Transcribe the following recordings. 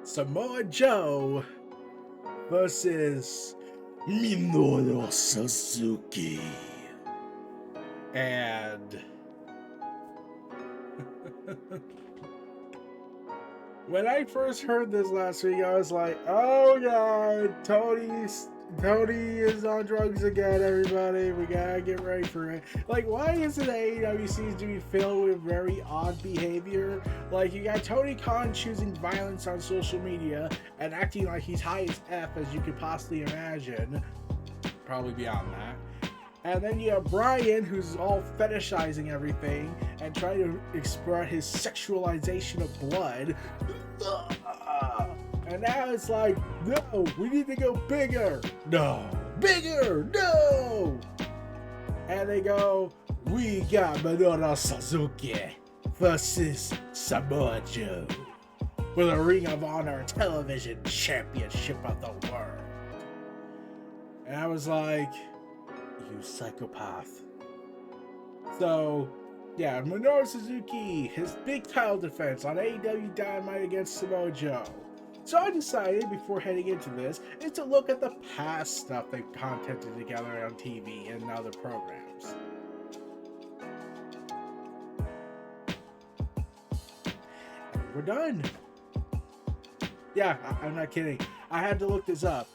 Samoa Joe versus Minoru Suzuki. And when I first heard this last week, I was like, oh god, Tony is on drugs again, everybody. We gotta get ready for it. Like, why isn't AEW seems to be filled with very odd behavior? Like, you got Tony Khan choosing violence on social media and acting like he's high as F as you could possibly imagine. Probably beyond that. And then you have Brian, who's all fetishizing everything and trying to express his sexualization of blood. And now it's like, no, we need to go bigger. No, bigger, no. And they go, we got Minoru Suzuki versus Samoa Joe for the Ring of Honor Television Championship of the World. And I was like, you psychopath. So, yeah, Minoru Suzuki, his big title defense on AEW Dynamite against Samoa Joe. So I decided, before heading into this, is to look at the past stuff they've contented together on TV and other programs. And we're done. Yeah, I'm not kidding. I had to look this up.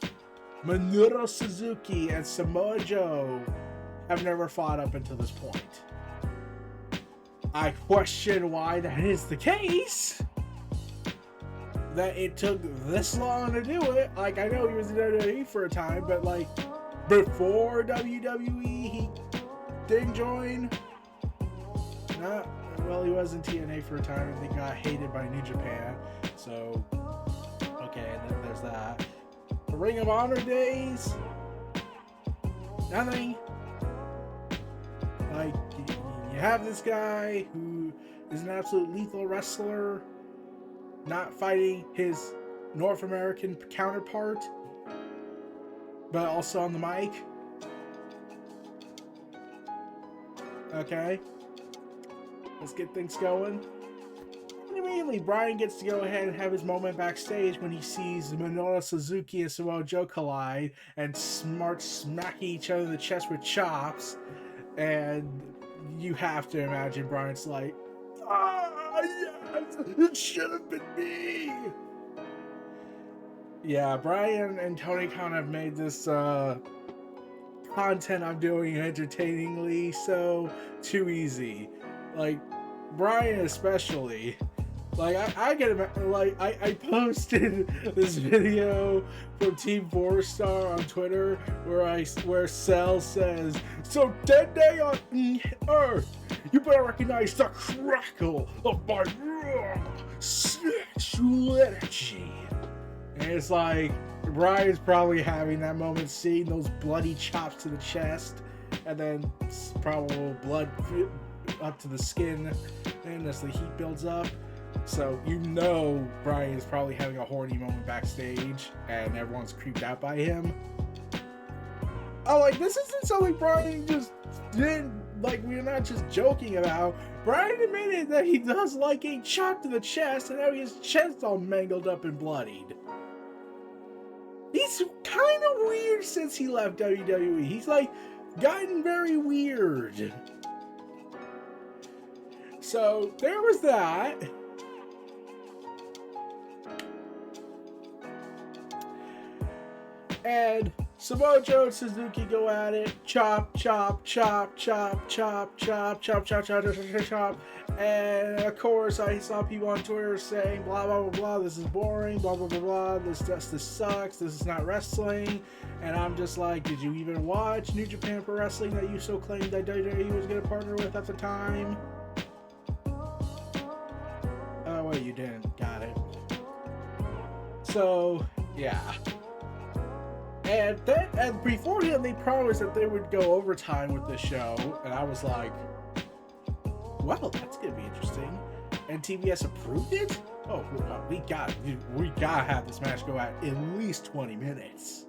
Minoru Suzuki and Samoa Joe have never fought up until this point. I question why that is the case. That it took this long to do it. Like, I know he was in WWE for a time, but like, before WWE, he didn't join. Well, he was in TNA for a time, and they got hated by New Japan. So, okay, there's that. The Ring of Honor days, nothing. Like, you have this guy who is an absolute lethal wrestler, not fighting his North American counterpart, but also on the mic. Okay, let's get things going. And immediately, Brian gets to go ahead and have his moment backstage when he sees Minoru Suzuki and Samoa Joe collide and smacking each other in the chest with chops. And you have to imagine Brian's like, yes, it should have been me. Yeah, Brian and Tony Khan have made this content I'm doing entertainingly so too easy. Like, Brian especially. Like, I posted this video from Team 4-Star on Twitter where Cell says, so dead day on Earth, you better recognize the crackle of my raw sexual energy. And it's like, Brian's probably having that moment, seeing those bloody chops to the chest, and then probably blood up to the skin, and as the heat builds up. So you know Brian is probably having a horny moment backstage, and everyone's creeped out by him. Oh, like, this isn't something Brian just did. Like, we're not just joking about. Brian admitted that he does like getting chopped in the chest, and having his chest all mangled up and bloodied. He's kind of weird since he left WWE. He's like gotten very weird. So there was that. And Samoa Joe and Suzuki go at it. Chop, chop, chop, chop, chop, chop, chop, chop, chop, chop, chop. And of course, I saw people on Twitter saying, blah, blah, blah, blah, this is boring, blah, blah, blah, blah, this sucks, this is not wrestling. And I'm just like, did you even watch New Japan Pro Wrestling that you so claimed that WWE was going to partner with at the time? Oh, wait, you didn't. Got it. So, yeah. And beforehand, they promised that they would go overtime with this show, and I was like, well, that's gonna be interesting. And TBS approved it? Oh, we gotta have this match go at least 20 minutes.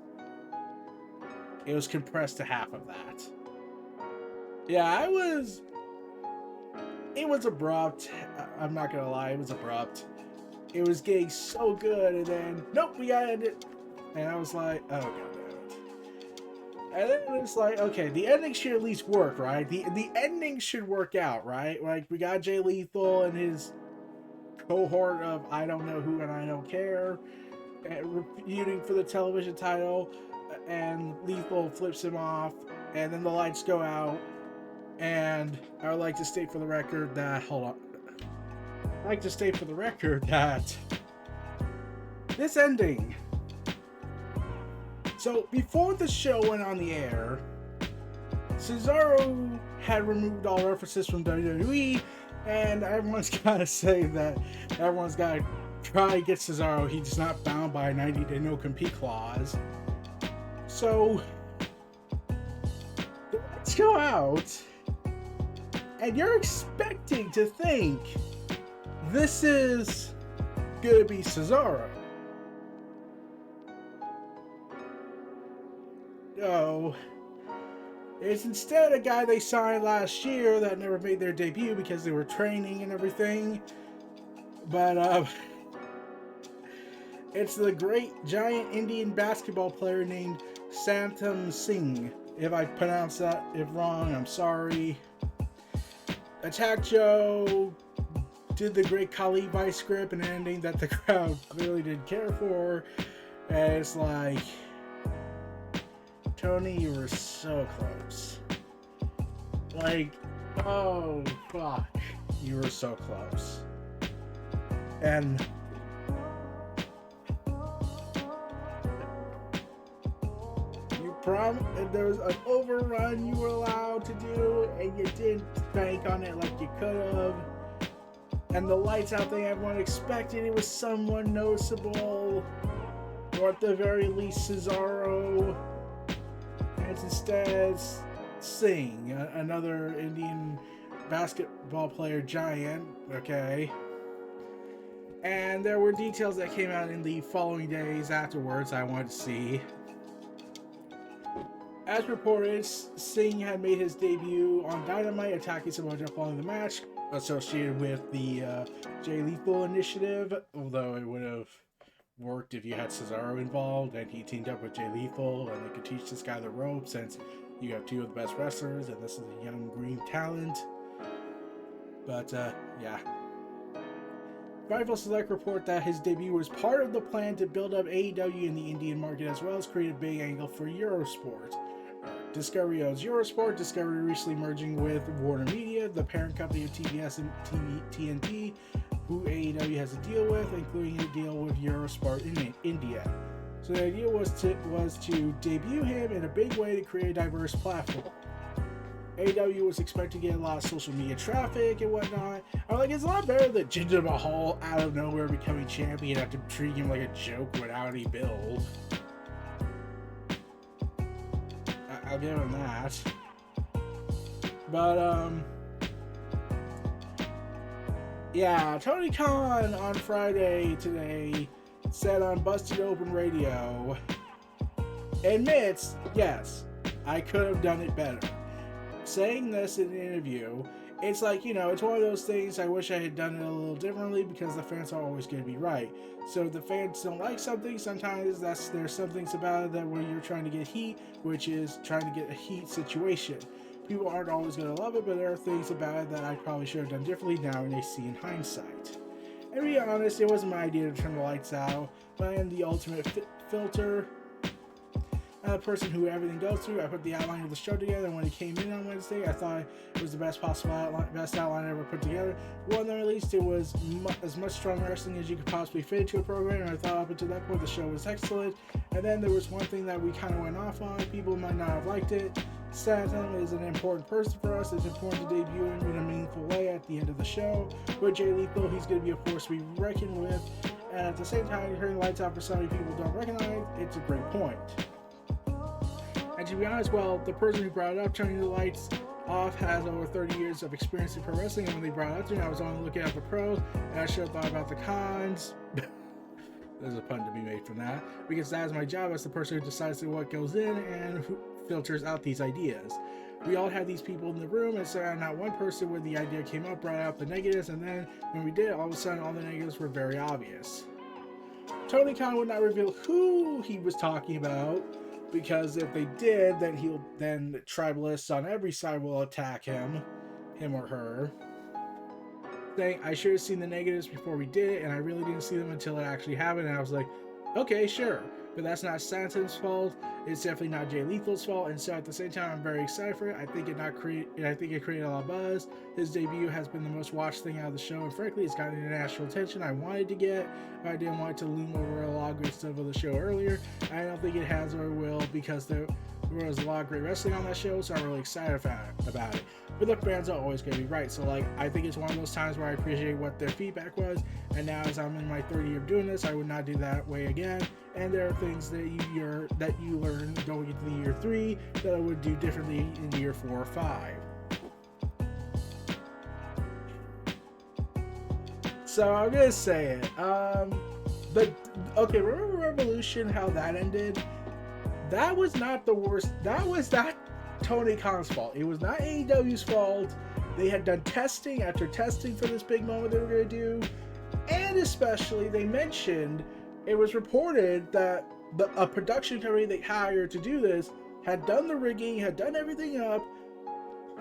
It was compressed to half of that. Yeah, it was abrupt. I'm not gonna lie, it was abrupt. it was getting so good, and then nope, we gotta end it. And I was like, oh god damn it. And then it's like, okay, the ending should at least work, right? The ending should work out, right? Like, we got Jay Lethal and his cohort of I don't know who and I don't care feuding for the television title, and Lethal flips him off, and then the lights go out. And I would like to state for the record that this ending. So before the show went on the air, Cesaro had removed all references from WWE, and everyone's got to say that everyone's got to try to get Cesaro. He's not bound by a 90-day no-compete clause. So let's go out, and you're expecting to think this is going to be Cesaro. No. It's instead a guy they signed last year that never made their debut because they were training and everything. But, it's the great giant Indian basketball player named Santam Singh. If I pronounced that wrong, I'm sorry. Attack Joe did the great Kali Vice script, an ending that the crowd clearly didn't care for. And it's like, Tony, you were so close. Like, oh fuck, you were so close. And there was an overrun you were allowed to do, and you didn't bank on it like you could have. And the lights out thing, everyone expected it was someone noticeable, or at the very least Cesaro. And it's instead Singh, another Indian basketball player giant. Okay. And there were details that came out in the following days afterwards I wanted to see. As reported, Singh had made his debut on Dynamite, attacking Samoa Joe following the match, associated with the Jay Lethal initiative, although it would have worked if you had Cesaro involved and he teamed up with Jay Lethal and they could teach this guy the ropes, since you have two of the best wrestlers and this is a young green talent. But yeah. Rival Select report that his debut was part of the plan to build up AEW in the Indian market, as well as create a big angle for Eurosport. Discovery owns Eurosport, Discovery recently merging with Warner Media, the parent company of TBS and TNT, who AEW has a deal with, including a deal with Eurosport in India. So the idea was to debut him in a big way to create a diverse platform. AEW was expected to get a lot of social media traffic and whatnot. I'm like, it's a lot better than Jinder Mahal out of nowhere becoming champion after treating him like a joke without any build. I'll give him that. But, yeah, Tony Khan on Friday today said on Busted Open Radio, admits, yes, I could have done it better. Saying this in an interview, it's like, it's one of those things I wish I had done it a little differently, because the fans are always going to be right. So if the fans don't like something, sometimes there's some things about it that where you're trying to get heat, which is trying to get a heat situation. People aren't always going to love it, but there are things about it that I probably should have done differently now and they see in hindsight. And to be honest, it wasn't my idea to turn the lights out, but I am the ultimate filter. I'm the person who everything goes through. I put the outline of the show together, and when it came in on Wednesday, I thought it was the best outline I ever put together. When they released, it was as much strong wrestling as you could possibly fit into a program, and I thought up until that point the show was excellent. And then there was one thing that we kind of went off on. People might not have liked it. Santam is an important person for us. It's important to debut him in a meaningful way at the end of the show. With Jay Lethal, he's going to be a force to be reckoned with. And at the same time, turning lights out for so many people don't recognize, it's a great point. And to be honest, well, the person who brought it up, turning the lights off, has over 30 years of experience in pro wrestling, and when they brought it up to me, I was only looking at the pros, and I should have thought about the cons. There's a pun to be made from that, because that is my job as the person who decides what goes in and filters out these ideas. We all had these people in the room, and so not one person where the idea came up brought out the negatives, and then when we did, all of a sudden all the negatives were very obvious. Tony Khan would not reveal who he was talking about, because if they did, then tribalists on every side will attack him or her. Saying, I should have seen the negatives before we did it, and I really didn't see them until it actually happened, and I was like, okay, sure. But that's not Santon's fault. It's definitely not Jay Lethal's fault. And so at the same time, I'm very excited for it. I think it created a lot of buzz. His debut has been the most watched thing out of the show, and frankly, it's gotten international attention I wanted to get, but I didn't want it to loom over a lot of good stuff of the show earlier. I don't think it has or will, because there was a lot of great wrestling on that show, so I'm really excited about it. But the fans are always going to be right. So like, I think it's one of those times where I appreciate what their feedback was, and now as I'm in my third year of doing this, I would not do that way again. And there are things that you learn going into the year 3 that I would do differently in year 4 or 5. So I'm gonna say it. Remember Revolution? How that ended? That was not the worst. That was not Tony Khan's fault. It was not AEW's fault. They had done testing after testing for this big moment they were gonna do, and especially they mentioned. It was reported that a production company they hired to do this had done the rigging, had done everything up.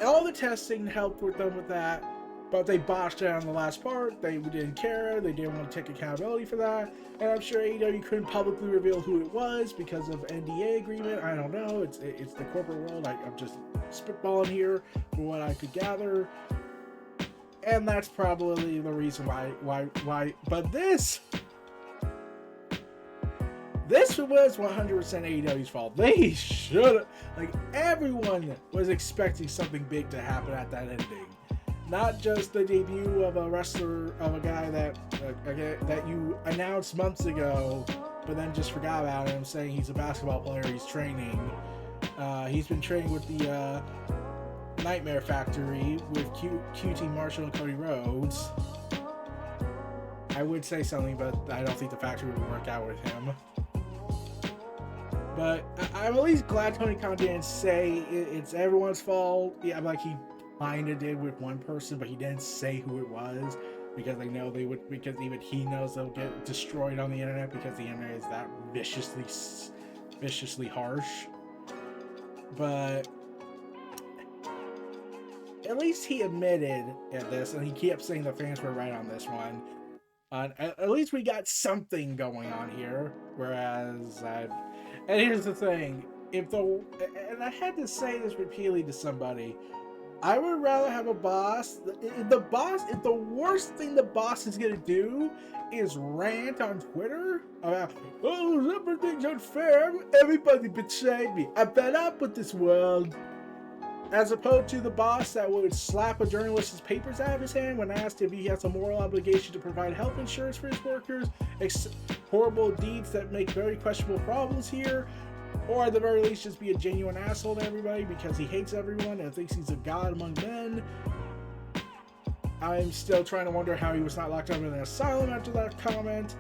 All the testing helped with them with that, but they botched it on the last part. They didn't care. They didn't want to take accountability for that. And I'm sure AEW couldn't publicly reveal who it was because of NDA agreement. I don't know. It's the corporate world. I'm just spitballing here for what I could gather. And that's probably the reason why. But this was 100% AEW's fault. They should have, everyone was expecting something big to happen at that ending. Not just the debut of a wrestler, of a guy that you announced months ago, but then just forgot about him, saying he's a basketball player, he's training. He's been training with the Nightmare Factory with QT Marshall and Cody Rhodes. I would say something, but I don't think the factory would work out with him. But I'm at least glad Tony Khan didn't say it's everyone's fault. Yeah, he kind of did with one person, but he didn't say who it was, because they know they would, because even he knows they'll get destroyed on the internet, because the internet is that viciously harsh. But at least he admitted at this, and he kept saying the fans were right on this one. At least we got something going on here. Whereas, and here's the thing, and I had to say this repeatedly to somebody, I would rather have a boss. If the worst thing the boss is gonna do is rant on Twitter about, oh, everything's unfair, everybody betrayed me, I'm fed up with this world. As opposed to the boss that would slap a journalist's papers out of his hand when asked if he has a moral obligation to provide health insurance for his workers, horrible deeds that make very questionable problems here, or at the very least just be a genuine asshole to everybody because he hates everyone and thinks he's a god among men. I'm still trying to wonder how he was not locked up in an asylum after that comment,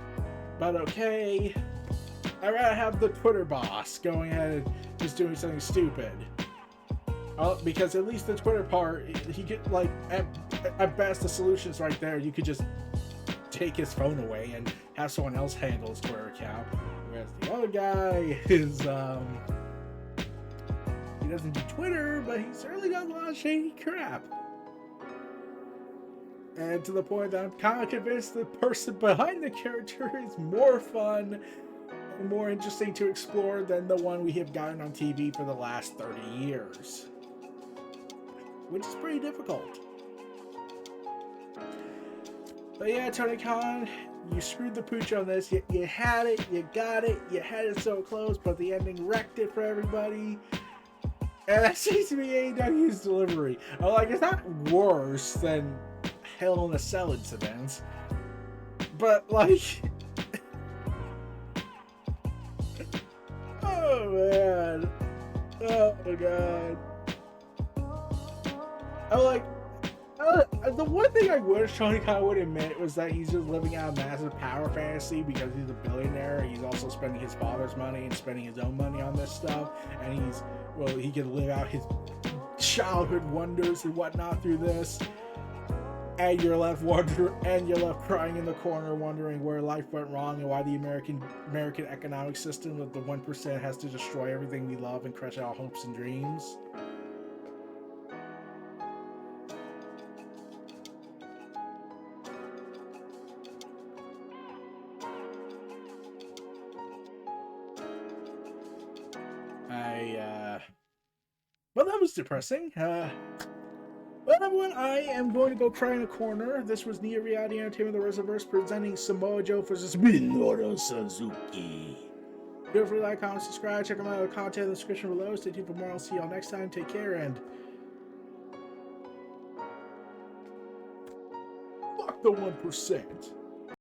but okay. I'd rather have the Twitter boss going ahead and just doing something stupid. Because at least the Twitter part, he could, at best, the solution's right there. You could just take his phone away and have someone else handle his Twitter account. Whereas the other guy is, he doesn't do Twitter, but he certainly does a lot of shady crap. And to the point that I'm kind of convinced the person behind the character is more fun and more interesting to explore than the one we have gotten on TV for the last 30 years. Which is pretty difficult. But yeah, Tony Khan, you screwed the pooch on this. You had it, you got it, you had it so close, but the ending wrecked it for everybody. And that seems to be AEW's delivery. It's not worse than Hell in a Cell incident, but oh man, oh my god. The one thing I wish Tony Khan would admit was that he's just living out a massive power fantasy because he's a billionaire. He's also spending his father's money and spending his own money on this stuff, and he can live out his childhood wonders and whatnot through this. And you're left crying in the corner, wondering where life went wrong and why the American economic system of the 1% has to destroy everything we love and crush our hopes and dreams. Well, that was depressing. Well, everyone, I am going to go cry in a corner. This was Neo Reality Entertainment, the WrestleVerse, presenting Samoa Joe versus Minoru Suzuki. Feel free to like, comment, subscribe, check out my other content in the description below. Stay tuned for more. I'll see y'all next time. Take care, and fuck the 1%.